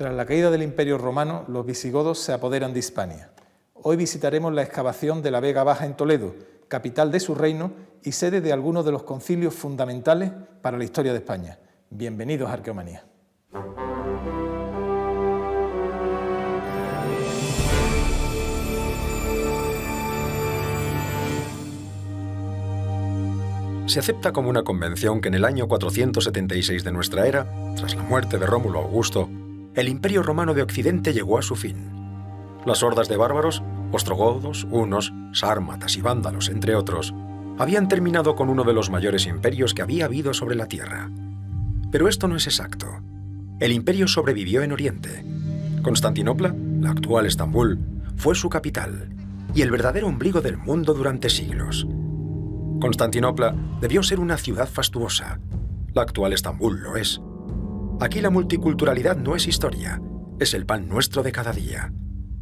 Tras la caída del Imperio Romano, los visigodos se apoderan de Hispania. Hoy visitaremos la excavación de la Vega Baja en Toledo, capital de su reino y sede de algunos de los concilios fundamentales para la historia de España. Bienvenidos a Arqueomanía. Se acepta como una convención que en el año 476 de nuestra era, tras la muerte de Rómulo Augusto, el Imperio Romano de Occidente llegó a su fin. Las hordas de bárbaros, ostrogodos, hunos, sármatas y vándalos, entre otros, habían terminado con uno de los mayores imperios que había habido sobre la tierra. Pero esto no es exacto. El imperio sobrevivió en Oriente. Constantinopla, la actual Estambul, fue su capital y el verdadero ombligo del mundo durante siglos. Constantinopla debió ser una ciudad fastuosa. La actual Estambul lo es. Aquí la multiculturalidad no es historia, es el pan nuestro de cada día.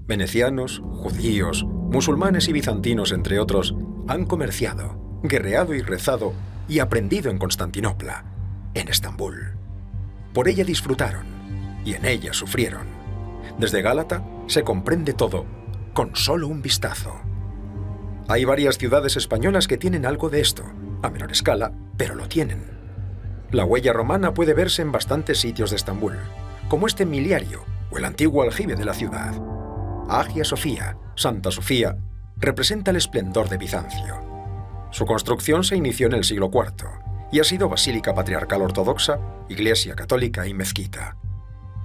Venecianos, judíos, musulmanes y bizantinos, entre otros, han comerciado, guerreado y rezado y aprendido en Constantinopla, en Estambul. Por ella disfrutaron y en ella sufrieron. Desde Gálata se comprende todo con solo un vistazo. Hay varias ciudades españolas que tienen algo de esto, a menor escala, pero lo tienen. La huella romana puede verse en bastantes sitios de Estambul, como este miliario o el antiguo aljibe de la ciudad. Hagia Sofía, Santa Sofía, representa el esplendor de Bizancio. Su construcción se inició en el siglo IV y ha sido basílica patriarcal ortodoxa, iglesia católica y mezquita.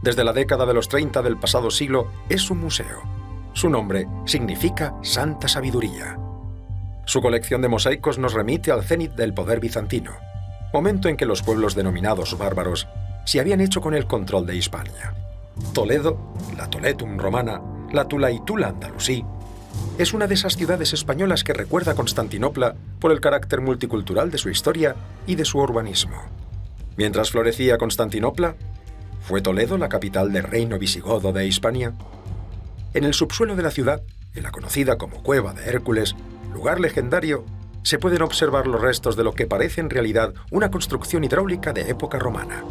Desde la década de los 30 del pasado siglo es un museo. Su nombre significa Santa Sabiduría. Su colección de mosaicos nos remite al cénit del poder bizantino, momento en que los pueblos denominados bárbaros se habían hecho con el control de Hispania. Toledo, la Toletum romana, la Tulaitula andalusí, es una de esas ciudades españolas que recuerda a Constantinopla por el carácter multicultural de su historia y de su urbanismo. Mientras florecía Constantinopla, ¿fue Toledo la capital del reino visigodo de Hispania? En el subsuelo de la ciudad, en la conocida como Cueva de Hércules, lugar legendario, se pueden observar los restos de lo que parece en realidad una construcción hidráulica de época romana.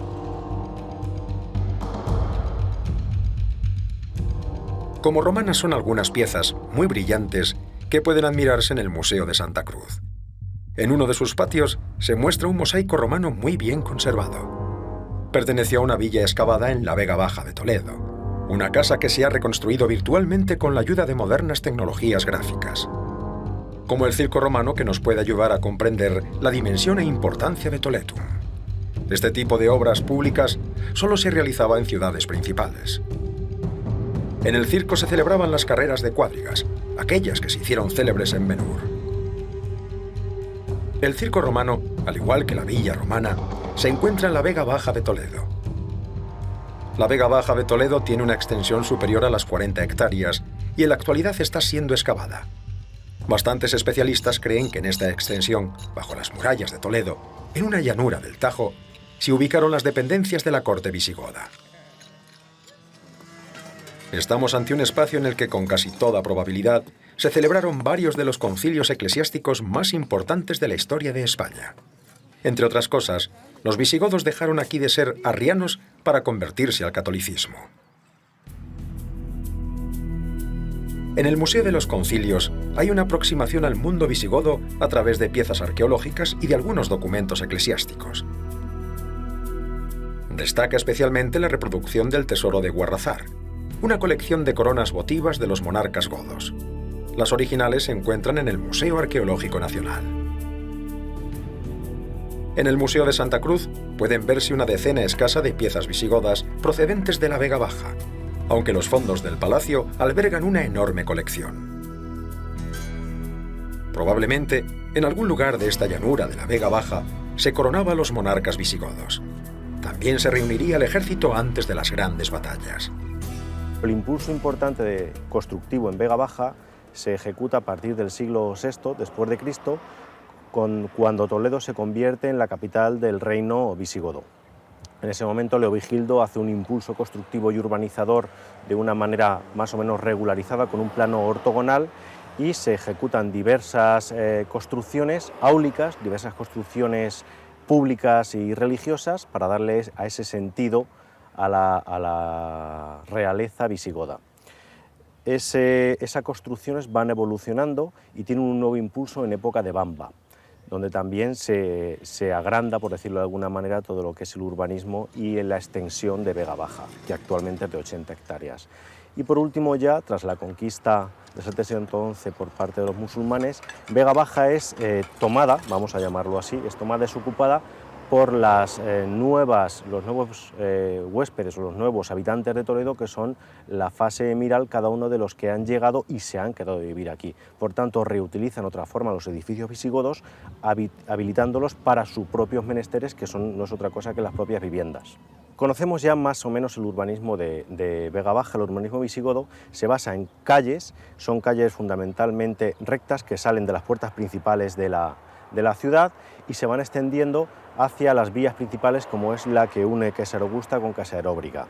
Como romanas son algunas piezas muy brillantes que pueden admirarse en el Museo de Santa Cruz. En uno de sus patios se muestra un mosaico romano muy bien conservado. Perteneció a una villa excavada en la Vega Baja de Toledo, una casa que se ha reconstruido virtualmente con la ayuda de modernas tecnologías gráficas, como el circo romano, que nos puede ayudar a comprender la dimensión e importancia de Toledo. Este tipo de obras públicas solo se realizaba en ciudades principales. En el circo se celebraban las carreras de cuadrigas, aquellas que se hicieron célebres en Ben-Hur. El circo romano, al igual que la villa romana, se encuentra en la Vega Baja de Toledo. La Vega Baja de Toledo tiene una extensión superior a las 40 hectáreas y en la actualidad está siendo excavada. Bastantes especialistas creen que en esta extensión, bajo las murallas de Toledo, en una llanura del Tajo, se ubicaron las dependencias de la corte visigoda. Estamos ante un espacio en el que, con casi toda probabilidad, se celebraron varios de los concilios eclesiásticos más importantes de la historia de España. Entre otras cosas, los visigodos dejaron aquí de ser arrianos para convertirse al catolicismo. En el Museo de los Concilios hay una aproximación al mundo visigodo a través de piezas arqueológicas y de algunos documentos eclesiásticos. Destaca especialmente la reproducción del tesoro de Guarrazar, una colección de coronas votivas de los monarcas godos. Las originales se encuentran en el Museo Arqueológico Nacional. En el Museo de Santa Cruz pueden verse una decena escasa de piezas visigodas procedentes de la Vega Baja, aunque los fondos del palacio albergan una enorme colección. Probablemente, en algún lugar de esta llanura de la Vega Baja, se coronaba a los monarcas visigodos. También se reuniría el ejército antes de las grandes batallas. El impulso importante constructivo en Vega Baja se ejecuta a partir del siglo VI después de Cristo, cuando Toledo se convierte en la capital del reino visigodo. En ese momento Leovigildo hace un impulso constructivo y urbanizador de una manera más o menos regularizada, con un plano ortogonal, y se ejecutan diversas construcciones áulicas, diversas construcciones públicas y religiosas, para darle a ese sentido a la realeza visigoda. Esas construcciones van evolucionando y tienen un nuevo impulso en época de Bamba, donde también se agranda, por decirlo de alguna manera, todo lo que es el urbanismo y la extensión de Vega Baja, que actualmente es de 80 hectáreas. Y por último ya, tras la conquista de 711 por parte de los musulmanes, Vega Baja es tomada, vamos a llamarlo así, es tomada, es ocupada por los nuevos huéspedes o los nuevos habitantes de Toledo, que son la fase emiral, cada uno de los que han llegado y se han quedado a vivir aquí. Por tanto, reutilizan otra forma los edificios visigodos, habilitándolos para sus propios menesteres, que no es otra cosa que las propias viviendas. Conocemos ya más o menos el urbanismo de Vega Baja. El urbanismo visigodo se basa en calles, son calles fundamentalmente rectas que salen de las puertas principales de la ciudad y se van extendiendo hacia las vías principales, como es la que une Caser Augusta con Caser Óbriga.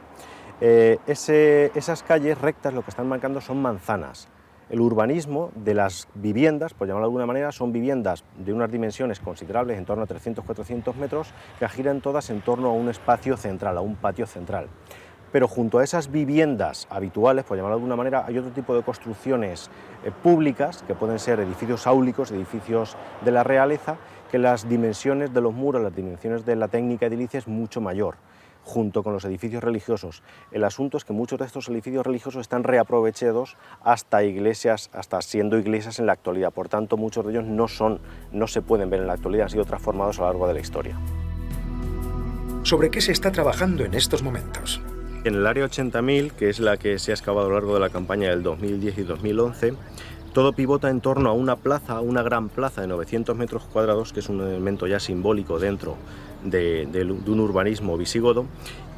Esas calles rectas lo que están marcando son manzanas. El urbanismo de las viviendas, por llamarlo de alguna manera, son viviendas de unas dimensiones considerables, en torno a 300-400 metros, que giran todas en torno a un espacio central, a un patio central. Pero junto a esas viviendas habituales, por llamarlo de alguna manera, hay otro tipo de construcciones públicas, que pueden ser edificios áulicos, edificios de la realeza, que las dimensiones de los muros, las dimensiones de la técnica edilicia es mucho mayor, junto con los edificios religiosos. El asunto es que muchos de estos edificios religiosos están reaprovechados hasta iglesias, hasta siendo iglesias en la actualidad. Por tanto, muchos de ellos no se pueden ver en la actualidad, han sido transformados a lo largo de la historia. ¿Sobre qué se está trabajando en estos momentos? En el área 80.000, que es la que se ha excavado a lo largo de la campaña del 2010 y 2011, todo pivota en torno a una plaza, una gran plaza de 900 metros cuadrados, que es un elemento ya simbólico dentro de un urbanismo visigodo,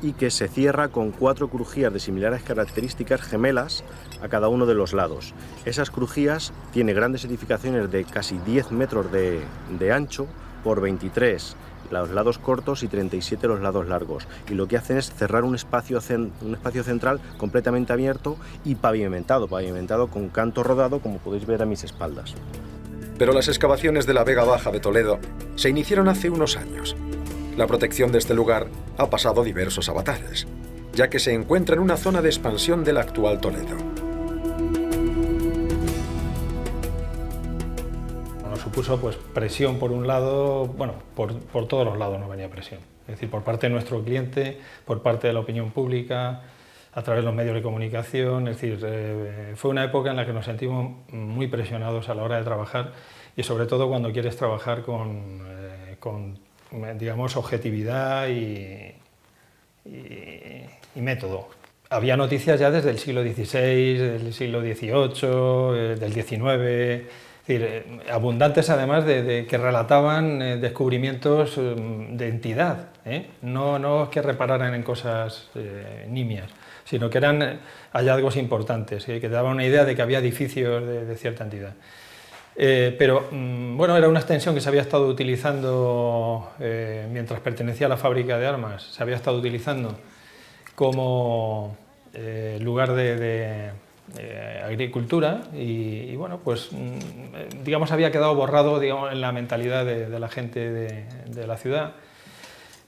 y que se cierra con 4 crujías de similares características gemelas a cada uno de los lados. Esas crujías tienen grandes edificaciones de casi 10 metros de ancho por 23 los lados cortos y 37 los lados largos, y lo que hacen es cerrar un espacio central completamente abierto y pavimentado con canto rodado, como podéis ver a mis espaldas. Pero las excavaciones de la Vega Baja de Toledo se iniciaron hace unos años. La protección de este lugar ha pasado diversos avatares, ya que se encuentra en una zona de expansión del actual Toledo. Supuso pues presión por un lado, bueno, por todos los lados nos venía presión, es decir, por parte de nuestro cliente, por parte de la opinión pública, a través de los medios de comunicación, es decir, fue una época en la que nos sentimos muy presionados a la hora de trabajar y sobre todo cuando quieres trabajar con digamos, objetividad y método. Había noticias ya desde el siglo XVI, del siglo XVIII, del XIX, es decir, abundantes además de que relataban descubrimientos de entidad, no que repararan en cosas nimias, sino que eran hallazgos importantes, que te daban una idea de que había edificios de cierta entidad. Pero bueno, era una extensión que se había estado utilizando mientras pertenecía a la fábrica de armas, se había estado utilizando como lugar de agricultura y bueno, pues digamos había quedado borrado, digamos, en la mentalidad de la gente de la ciudad.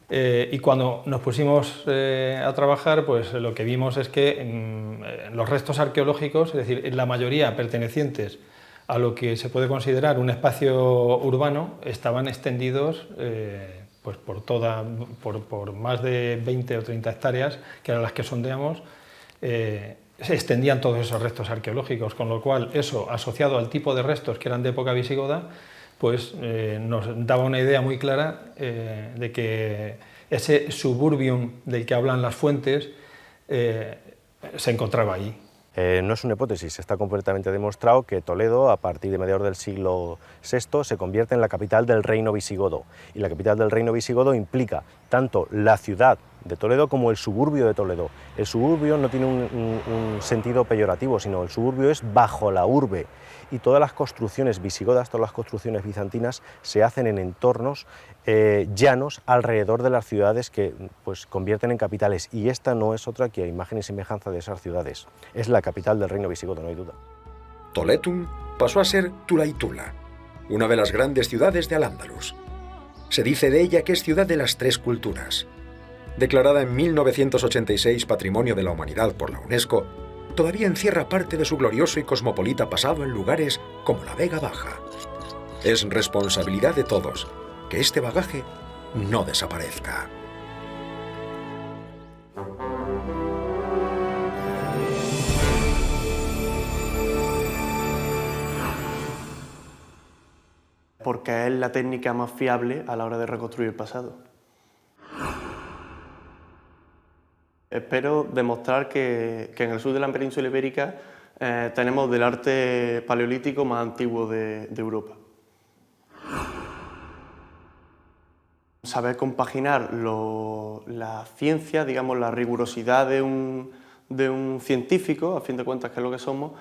Y cuando nos pusimos a trabajar, pues lo que vimos es que los restos arqueológicos, es decir, la mayoría pertenecientes a lo que se puede considerar un espacio urbano, estaban extendidos pues por más de 20 o 30 hectáreas, que eran las que sondeamos. Se extendían todos esos restos arqueológicos, con lo cual eso, asociado al tipo de restos que eran de época visigoda, pues nos daba una idea muy clara de que ese suburbium del que hablan las fuentes se encontraba allí. No es una hipótesis, está completamente demostrado que Toledo, a partir de mediados del siglo VI, se convierte en la capital del reino visigodo. Y la capital del reino visigodo implica tanto la ciudad de Toledo como el suburbio de Toledo. El suburbio no tiene un sentido peyorativo, sino el suburbio es bajo la urbe. Y todas las construcciones visigodas, todas las construcciones bizantinas se hacen en entornos llanos alrededor de las ciudades que pues, convierten en capitales. Y esta no es otra que imagen y semejanza de esas ciudades. Es la capital del reino visigodo, no hay duda. Toletum pasó a ser Tulaitula, una de las grandes ciudades de Al-Ándalus. Se dice de ella que es ciudad de las 3 culturas. declarada en 1986 Patrimonio de la Humanidad por la UNESCO, todavía encierra parte de su glorioso y cosmopolita pasado en lugares como la Vega Baja. Es responsabilidad de todos que este bagaje no desaparezca. Porque es la técnica más fiable a la hora de reconstruir el pasado. Espero demostrar que en el sur de la península ibérica tenemos del arte paleolítico más antiguo de Europa. Saber compaginar la ciencia, digamos, la rigurosidad de un científico, a fin de cuentas que es lo que somos,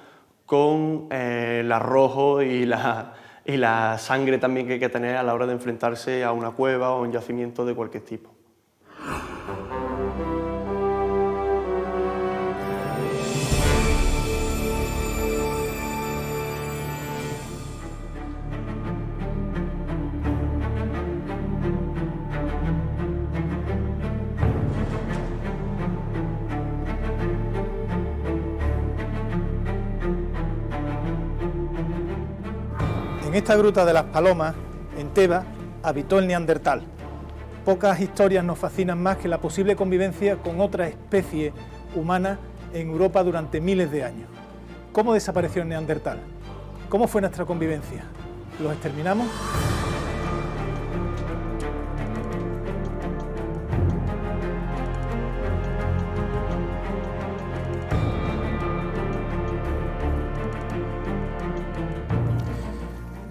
con el arrojo y la sangre también que hay que tener a la hora de enfrentarse a una cueva o un yacimiento de cualquier tipo. En esta gruta de las Palomas, en Tebas, habitó el neandertal. Pocas historias nos fascinan más que la posible convivencia con otra especie humana en Europa durante miles de años. ¿Cómo desapareció el neandertal? ¿Cómo fue nuestra convivencia? ¿Los exterminamos?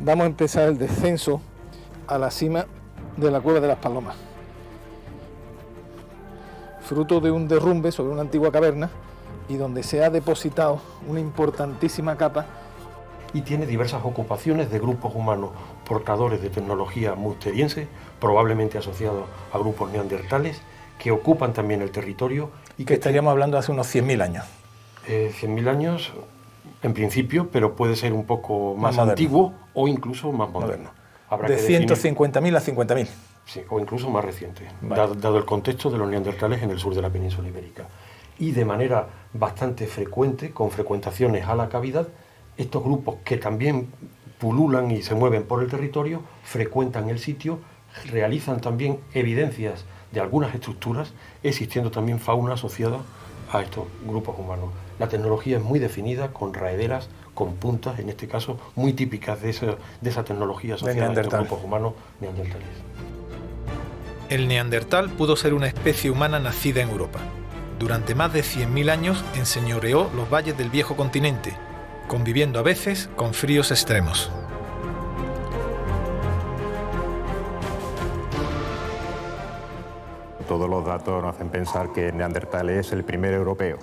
Vamos a empezar el descenso a la cima de la Cueva de las Palomas. Fruto de un derrumbe sobre una antigua caverna y donde se ha depositado una importantísima capa. Y tiene diversas ocupaciones de grupos humanos portadores de tecnología musteriense, probablemente asociados a grupos neandertales, que ocupan también el territorio. Y que estaríamos hablando de hace unos 100.000 años. 100.000 años en principio, pero puede ser un poco más antiguo o incluso más moderno. De 150.000 a 50.000. Sí, o incluso más reciente, vale. dado el contexto de los neandertales en el sur de la península ibérica. Y de manera bastante frecuente, con frecuentaciones a la cavidad, estos grupos que también pululan y se mueven por el territorio, frecuentan el sitio, realizan también evidencias de algunas estructuras, existiendo también fauna asociada a estos grupos humanos. La tecnología es muy definida, con raederas, con puntas, en este caso, muy típicas de esa tecnología asociada a estos grupos humanos neandertales. El neandertal pudo ser una especie humana nacida en Europa. Durante más de 100.000 años enseñoreó los valles del viejo continente, conviviendo a veces con fríos extremos. Todos los datos nos hacen pensar que el neandertal es el primer europeo.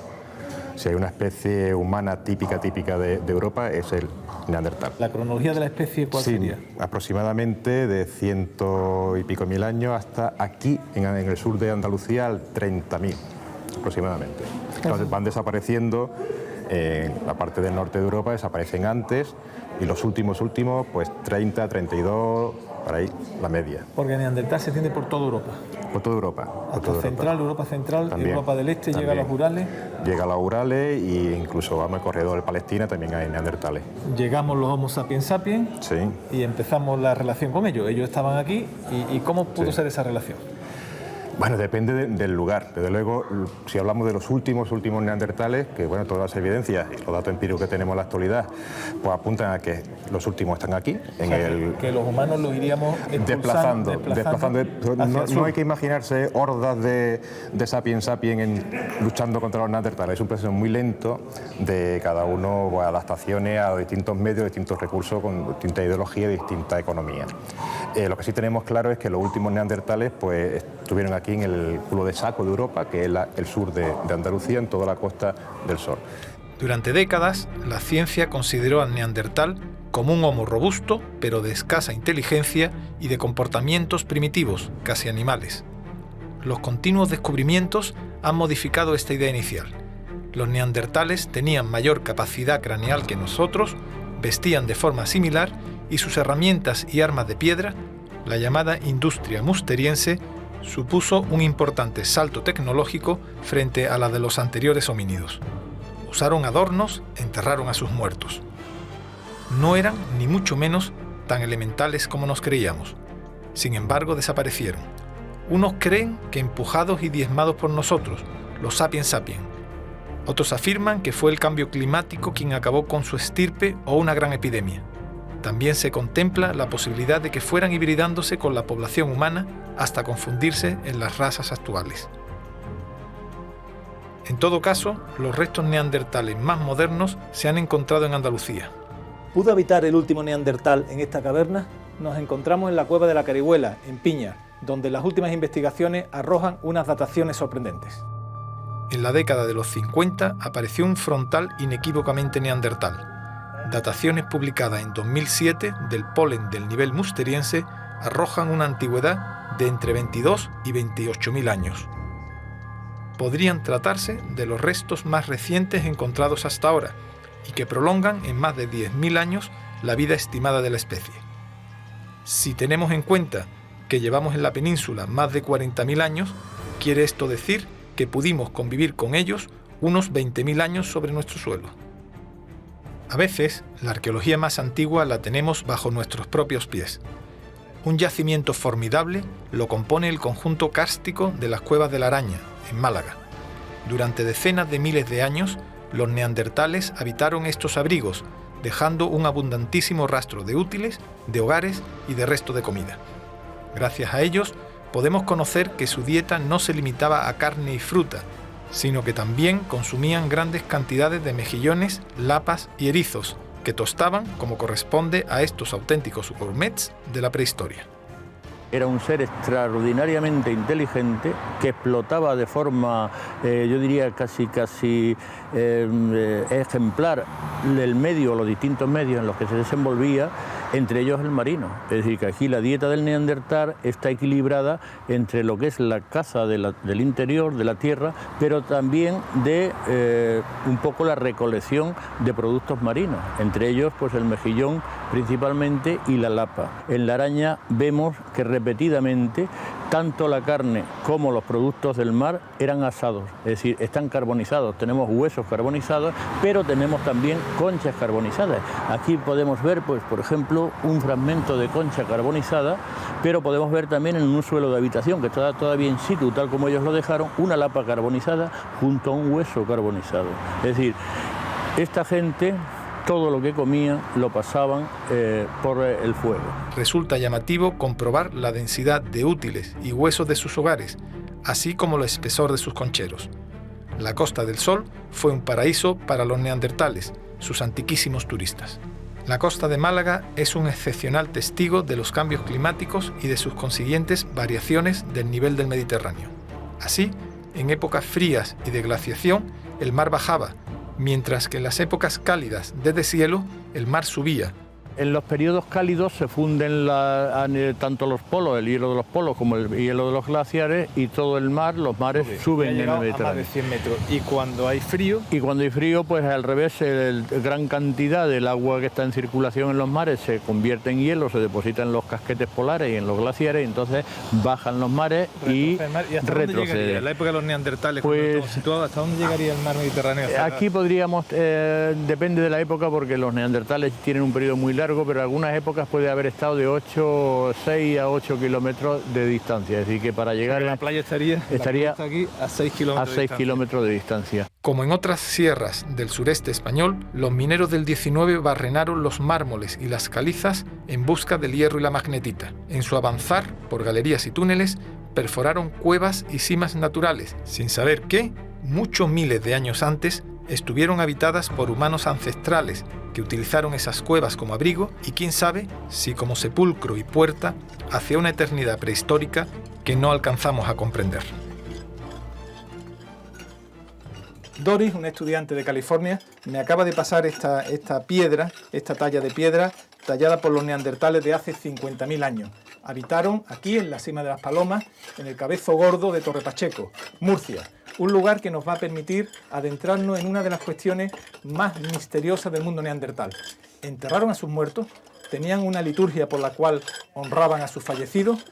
Si hay una especie humana típica de Europa, es el neandertal. ¿La cronología de la especie cuál sería? Aproximadamente de 100 y pico mil años hasta aquí, en el sur de Andalucía, al 30.000 aproximadamente. Entonces van desapareciendo, en la parte del norte de Europa desaparecen antes, y los últimos, pues 30, 32, por ahí, la media. Porque el neandertal se extiende por toda Europa. Por toda Europa. Hasta central, Europa central, también, Europa del Este, también. llega a los Urales. Llega a los Urales e incluso vamos al corredor de Palestina, también hay neandertales. Llegamos los Homo sapiens sapiens, sí, y empezamos la relación con ellos. Ellos estaban aquí y ¿cómo pudo ser esa relación? Bueno, depende del lugar. Desde luego, si hablamos de los últimos neandertales, que bueno, todas las evidencias y los datos empíricos que tenemos en la actualidad, pues apuntan a que los últimos están aquí. Que los humanos los iríamos desplazando. No hay que imaginarse hordas de sapiens luchando contra los neandertales. Es un proceso muy lento de cada uno, pues, adaptaciones a distintos medios, distintos recursos, con distinta ideología y distinta economía. Lo que sí tenemos claro es que los últimos neandertales pues estuvieron aquí en el culo de saco de Europa, que es el sur de Andalucía, en toda la Costa del Sol. Durante décadas, la ciencia consideró al neandertal como un homo robusto, pero de escasa inteligencia y de comportamientos primitivos, casi animales. Los continuos descubrimientos han modificado esta idea inicial. Los neandertales tenían mayor capacidad craneal que nosotros, vestían de forma similar y sus herramientas y armas de piedra, la llamada industria musteriense, supuso un importante salto tecnológico frente a la de los anteriores homínidos. Usaron adornos, enterraron a sus muertos. No eran, ni mucho menos, tan elementales como nos creíamos. Sin embargo, desaparecieron. Unos creen que empujados y diezmados por nosotros, los sapiens sapiens. Otros afirman que fue el cambio climático quien acabó con su estirpe o una gran epidemia. También se contempla la posibilidad de que fueran hibridándose con la población humana hasta confundirse en las razas actuales. En todo caso, los restos neandertales más modernos se han encontrado en Andalucía. ¿Pudo habitar el último neandertal en esta caverna? Nos encontramos en la cueva de la Carihuela, en Piña, donde las últimas investigaciones arrojan unas dataciones sorprendentes. En la década de los 50 apareció un frontal inequívocamente neandertal. Dataciones publicadas en 2007 del polen del nivel musteriense arrojan una antigüedad de entre 22 y 28.000 años. Podrían tratarse de los restos más recientes encontrados hasta ahora y que prolongan en más de 10.000 años la vida estimada de la especie. Si tenemos en cuenta que llevamos en la península más de 40.000 años, quiere esto decir que pudimos convivir con ellos unos 20.000 años sobre nuestro suelo. A veces, la arqueología más antigua la tenemos bajo nuestros propios pies. Un yacimiento formidable lo compone el conjunto kárstico de las Cuevas de la Araña, en Málaga. Durante decenas de miles de años, los neandertales habitaron estos abrigos, dejando un abundantísimo rastro de útiles, de hogares y de resto de comida. Gracias a ellos, podemos conocer que su dieta no se limitaba a carne y fruta, sino que también consumían grandes cantidades de mejillones, lapas y erizos, que tostaban como corresponde a estos auténticos gourmets de la prehistoria. Era un ser extraordinariamente inteligente que explotaba de forma, yo diría casi ejemplar el medio, los distintos medios en los que se desenvolvía, entre ellos el marino. Es decir, que aquí la dieta del neandertal está equilibrada entre lo que es la caza del interior, de la tierra, pero también de un poco la recolección de productos marinos, entre ellos pues el mejillón principalmente y la lapa. En la araña vemos que repetidamente tanto la carne como los productos del mar eran asados, es decir, están carbonizados. Tenemos huesos carbonizados, pero tenemos también conchas carbonizadas. Aquí podemos ver, pues, por ejemplo, un fragmento de concha carbonizada, pero podemos ver también en un suelo de habitación que está todavía in situ, tal como ellos lo dejaron, una lapa carbonizada junto a un hueso carbonizado. Es decir, esta gente todo lo que comían lo pasaban por el fuego. Resulta llamativo comprobar la densidad de útiles y huesos de sus hogares, así como el espesor de sus concheros. La Costa del Sol fue un paraíso para los neandertales, sus antiquísimos turistas. La costa de Málaga es un excepcional testigo de los cambios climáticos y de sus consiguientes variaciones del nivel del Mediterráneo. Así, en épocas frías y de glaciación, el mar bajaba, mientras que en las épocas cálidas de deshielo, el mar subía. En los periodos cálidos se funden tanto los polos, el hielo de los polos, como el hielo de los glaciares, y todo el mar, los mares suben en el Mediterráneo. A más de 100 metros. ¿Y cuando hay frío? Y cuando hay frío, pues al revés, gran cantidad del agua que está en circulación en los mares se convierte en hielo, se deposita en los casquetes polares y en los glaciares, y entonces bajan los mares y retroceden. En la época de los neandertales, pues, ¿hasta dónde llegaría el mar Mediterráneo? Aquí podríamos, depende de la época, porque los neandertales tienen un periodo muy largo, pero en algunas épocas puede haber estado de 6 a 8 kilómetros de distancia, es decir, que para llegar... La playa estaría aquí a 6 kilómetros de distancia. Como en otras sierras del sureste español, los mineros del 19 barrenaron los mármoles y las calizas en busca del hierro y la magnetita. En su avanzar por galerías y túneles, perforaron cuevas y simas naturales, sin saber que, muchos miles de años antes, estuvieron habitadas por humanos ancestrales que utilizaron esas cuevas como abrigo y quién sabe si como sepulcro y puerta hacia una eternidad prehistórica que no alcanzamos a comprender. Doris, un estudiante de California, me acaba de pasar esta talla de piedra tallada por los neandertales de hace 50.000 años. Habitaron aquí en la Cima de las Palomas, en el Cabezo Gordo de Torre Pacheco, Murcia. Un lugar que nos va a permitir adentrarnos en una de las cuestiones más misteriosas del mundo neandertal. Enterraron a sus muertos, tenían una liturgia por la cual honraban a sus fallecidos,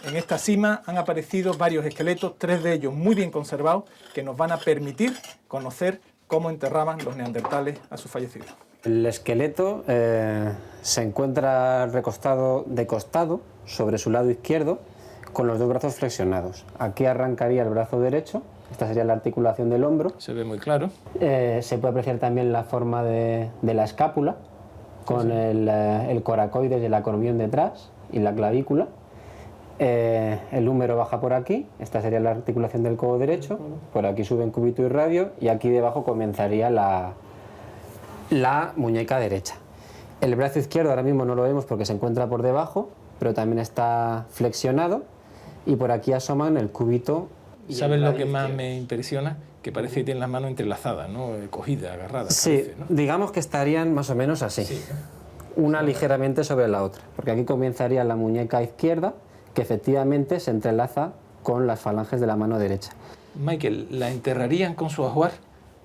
En esta cima han aparecido varios esqueletos, 3 de ellos muy bien conservados, que nos van a permitir conocer cómo enterraban los neandertales a sus fallecidos. El esqueleto se encuentra recostado de costado sobre su lado izquierdo con los 2 brazos flexionados. Aquí arrancaría el brazo derecho, esta sería la articulación del hombro. Se ve muy claro. Se puede apreciar también la forma de la escápula con el coracoides y el acromión detrás y la clavícula. El húmero baja por aquí, esta sería la articulación del codo derecho, por aquí suben cúbito y radio y aquí debajo comenzaría la muñeca derecha. El brazo izquierdo ahora mismo no lo vemos porque se encuentra por debajo, pero también está flexionado y por aquí asoman el cúbito. ¿Sabes lo que más me impresiona? Que parece que tienen las manos entrelazadas, ¿no? Cogidas, agarradas. Sí, parece, ¿no? Digamos que estarían más o menos así, sí. Una ligeramente sobre la otra, porque aquí comenzaría la muñeca izquierda, que efectivamente se entrelaza con las falanges de la mano derecha. Michael, ¿la enterrarían con su ajuar?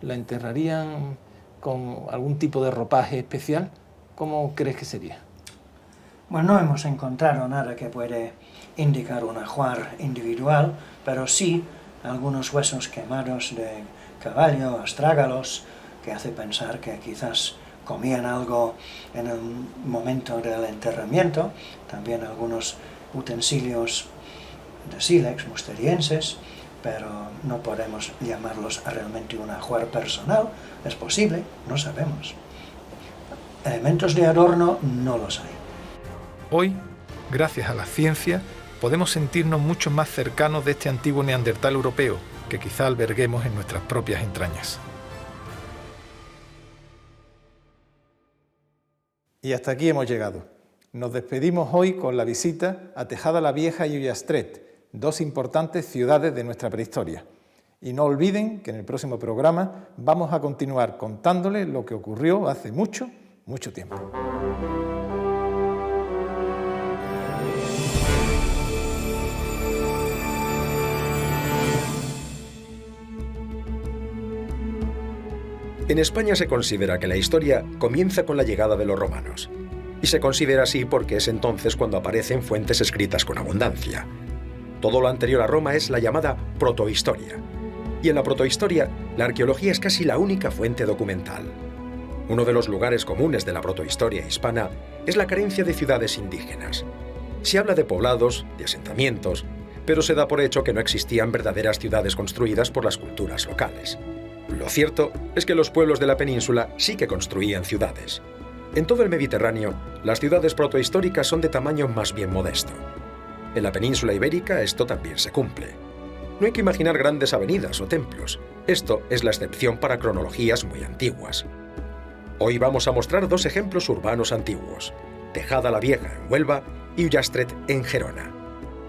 ¿La enterrarían con algún tipo de ropaje especial? ¿Cómo crees que sería? Bueno, no hemos encontrado nada que puede indicar un ajuar individual, pero sí algunos huesos quemados de caballo, astrágalos, que hace pensar que quizás comían algo en el momento del enterramiento, también algunos utensilios de sílex musterienses, pero no podemos llamarlos realmente un ajuar personal. Es posible, no sabemos. Elementos de adorno no los hay. Hoy, gracias a la ciencia, podemos sentirnos mucho más cercanos de este antiguo neandertal europeo que quizá alberguemos en nuestras propias entrañas. Y hasta aquí hemos llegado. Nos despedimos hoy con la visita a Tejada la Vieja y Ullastret, 2 importantes ciudades de nuestra prehistoria. Y no olviden que en el próximo programa vamos a continuar contándoles lo que ocurrió hace mucho, mucho tiempo. En España se considera que la historia comienza con la llegada de los romanos. Y se considera así porque es entonces cuando aparecen fuentes escritas con abundancia. Todo lo anterior a Roma es la llamada protohistoria. Y en la protohistoria, la arqueología es casi la única fuente documental. Uno de los lugares comunes de la protohistoria hispana es la carencia de ciudades indígenas. Se habla de poblados, de asentamientos, pero se da por hecho que no existían verdaderas ciudades construidas por las culturas locales. Lo cierto es que los pueblos de la península sí que construían ciudades. En todo el Mediterráneo, las ciudades protohistóricas son de tamaño más bien modesto. En la península ibérica esto también se cumple. No hay que imaginar grandes avenidas o templos. Esto es la excepción para cronologías muy antiguas. Hoy vamos a mostrar 2 ejemplos urbanos antiguos: Tejada la Vieja en Huelva y Ullastret en Gerona.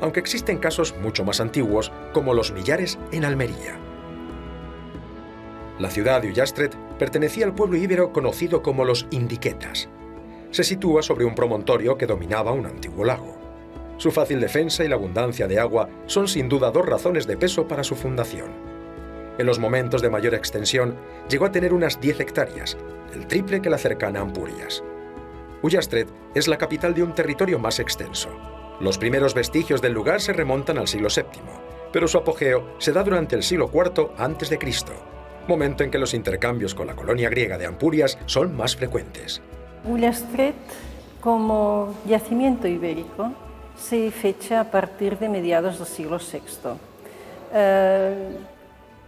Aunque existen casos mucho más antiguos, como los Millares en Almería. La ciudad de Ullastret pertenecía al pueblo íbero conocido como los indiquetas. Se sitúa sobre un promontorio que dominaba un antiguo lago. Su fácil defensa y la abundancia de agua son sin duda 2 razones de peso para su fundación. En los momentos de mayor extensión llegó a tener unas 10 hectáreas, el triple que la cercana Ampurias. Ullastret es la capital de un territorio más extenso. Los primeros vestigios del lugar se remontan al siglo VII, pero su apogeo se da durante el siglo IV a.C., momento en que los intercambios con la colonia griega de Ampurias son más frecuentes. Ullastret, como yacimiento ibérico, se fecha a partir de mediados del siglo VI.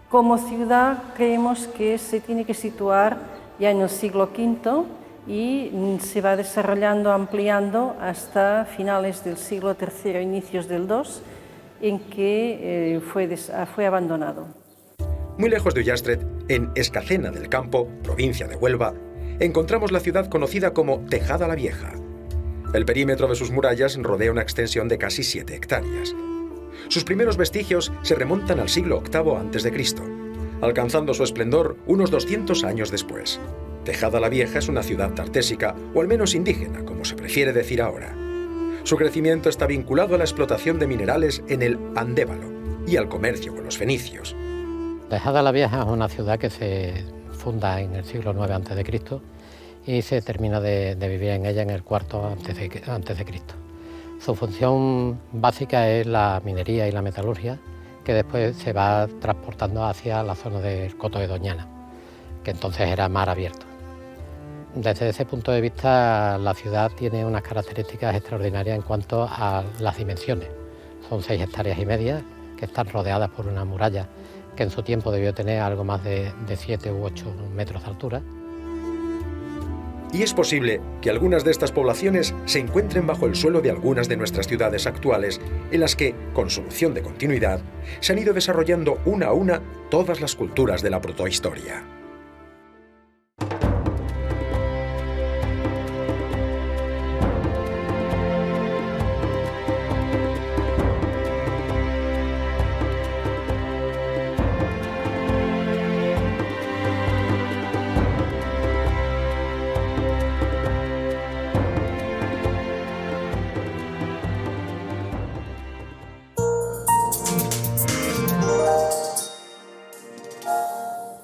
Como ciudad creemos que se tiene que situar ya en el siglo V y se va desarrollando, ampliando hasta finales del siglo III, inicios del II, en que fue abandonado. Muy lejos de Ullastret, en Escacena del Campo, provincia de Huelva, encontramos la ciudad conocida como Tejada la Vieja. El perímetro de sus murallas rodea una extensión de casi 7 hectáreas. Sus primeros vestigios se remontan al siglo VIII a.C., alcanzando su esplendor unos 200 años después. Tejada la Vieja es una ciudad tartésica, o al menos indígena, como se prefiere decir ahora. Su crecimiento está vinculado a la explotación de minerales en el Andévalo y al comercio con los fenicios. Tejada la Vieja es una ciudad que se funda en el siglo IX a.C. y se termina de vivir en ella en el IV a.C. Su función básica es la minería y la metalurgia, que después se va transportando hacia la zona del Coto de Doñana, que entonces era mar abierto. Desde ese punto de vista, la ciudad tiene unas características extraordinarias en cuanto a las dimensiones. Son 6,5 hectáreas que están rodeadas por una muralla que en su tiempo debió tener algo más de 7 u 8 metros de altura. Y es posible que algunas de estas poblaciones se encuentren bajo el suelo de algunas de nuestras ciudades actuales, en las que, con solución de continuidad, se han ido desarrollando una a una todas las culturas de la protohistoria.